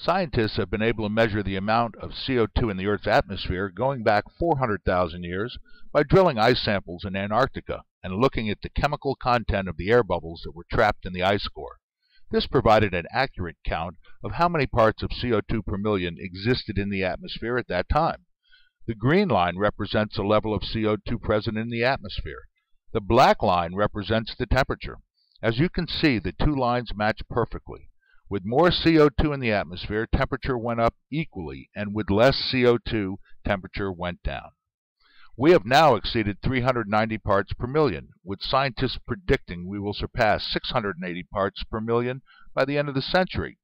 Scientists have been able to measure the amount of CO2 in the Earth's atmosphere going back 400,000 years by drilling ice samples in Antarctica and looking at the chemical content of the air bubbles that were trapped in the ice core. This provided an accurate count of how many parts of CO2 per million existed in the atmosphere at that time. The green line represents the level of CO2 present in the atmosphere. The black line represents the temperature. As you can see, the two lines match perfectly. With more CO2 in the atmosphere, temperature went up equally, and with less CO2, temperature went down. We have now exceeded 390 parts per million, with scientists predicting we will surpass 680 parts per million by the end of the century.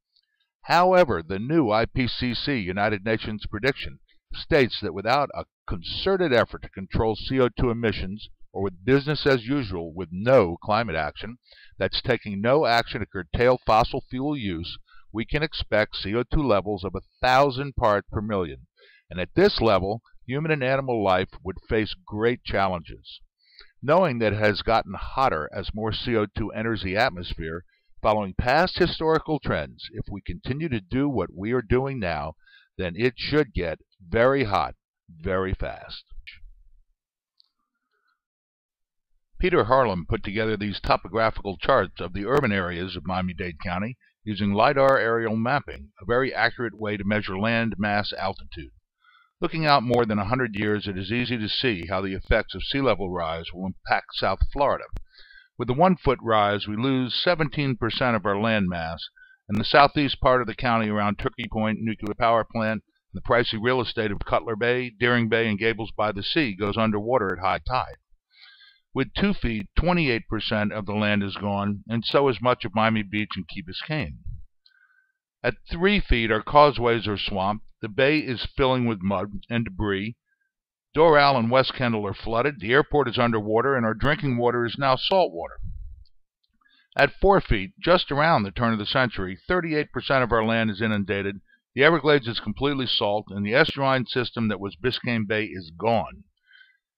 However, the new IPCC United Nations prediction states that without a concerted effort to control CO2 emissions, or with business as usual with no climate action, that's taking no action to curtail fossil fuel use, we can expect CO2 levels of 1,000 parts per million. And at this level, human and animal life would face great challenges. Knowing that it has gotten hotter as more CO2 enters the atmosphere, following past historical trends, if we continue to do what we are doing now, then it should get very hot very fast. Peter Harlem put together these topographical charts of the urban areas of Miami-Dade County using LiDAR aerial mapping, a very accurate way to measure land mass altitude. Looking out more than 100 years, it is easy to see how the effects of sea level rise will impact South Florida. With the 1-foot rise, we lose 17% of our land mass, and the southeast part of the county around Turkey Point Nuclear Power Plant and the pricey real estate of Cutler Bay, Deering Bay, and Gables by the Sea goes underwater at high tide. With 2 feet, 28% of the land is gone, and so is much of Miami Beach and Key Biscayne. At 3 feet, our causeways are swamped, the bay is filling with mud and debris, Doral and West Kendall are flooded, the airport is underwater, and our drinking water is now salt water. At 4 feet, just around the turn of the century, 38% of our land is inundated, the Everglades is completely salt, and the estuarine system that was Biscayne Bay is gone.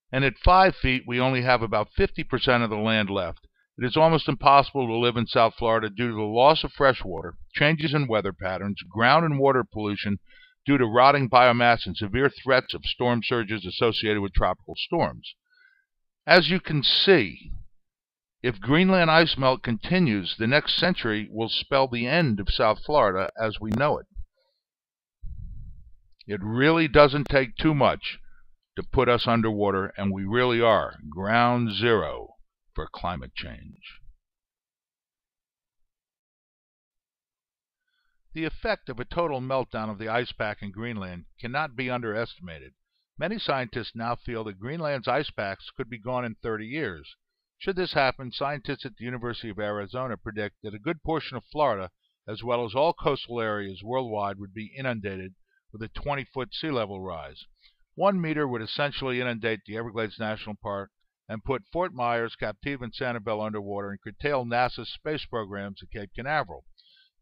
And at 5 feet, we only have about 50% of the land left. It is almost impossible to live in South Florida due to the loss of fresh water, changes in weather patterns, ground and water pollution due to rotting biomass, and severe threats of storm surges associated with tropical storms. As you can see, if Greenland ice melt continues, the next century will spell the end of South Florida as we know it. It really doesn't take too much to put us underwater, and we really are ground zero for climate change. The effect of a total meltdown of the ice pack in Greenland cannot be underestimated. Many scientists now feel that Greenland's ice packs could be gone in 30 years. Should this happen, scientists at the University of Arizona predict that a good portion of Florida, as well as all coastal areas worldwide, would be inundated with a 20-foot sea level rise. 1 meter would essentially inundate the Everglades National Park and put Fort Myers, Captiva, and Sanibel underwater and curtail NASA's space programs at Cape Canaveral.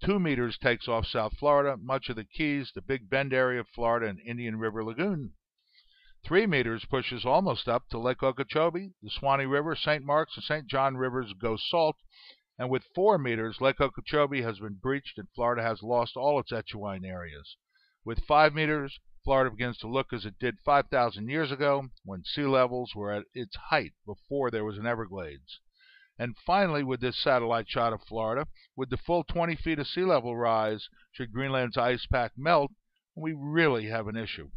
2 meters takes off South Florida, much of the Keys, the Big Bend area of Florida, and Indian River Lagoon. 3 meters pushes almost up to Lake Okeechobee, the Swanee River, St. Marks, and St. John rivers go salt, and with 4 meters, Lake Okeechobee has been breached and Florida has lost all its estuarine areas. With 5 meters, Florida begins to look as it did 5,000 years ago, when sea levels were at its height before there was an Everglades. And finally, with this satellite shot of Florida, with the full 20 feet of sea level rise, should Greenland's ice pack melt, we really have an issue.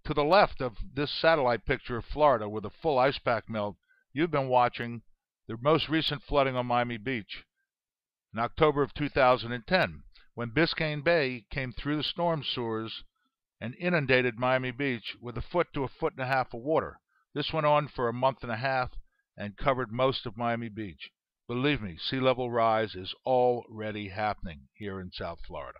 To the left of this satellite picture of Florida with a full ice pack melt, you've been watching the most recent flooding on Miami Beach in October of 2010, when Biscayne Bay came through the storm sewers and inundated Miami Beach with 1 foot to 1.5 foot of water. This went on for 1.5 months and covered most of Miami Beach. Believe me, sea level rise is already happening here in South Florida.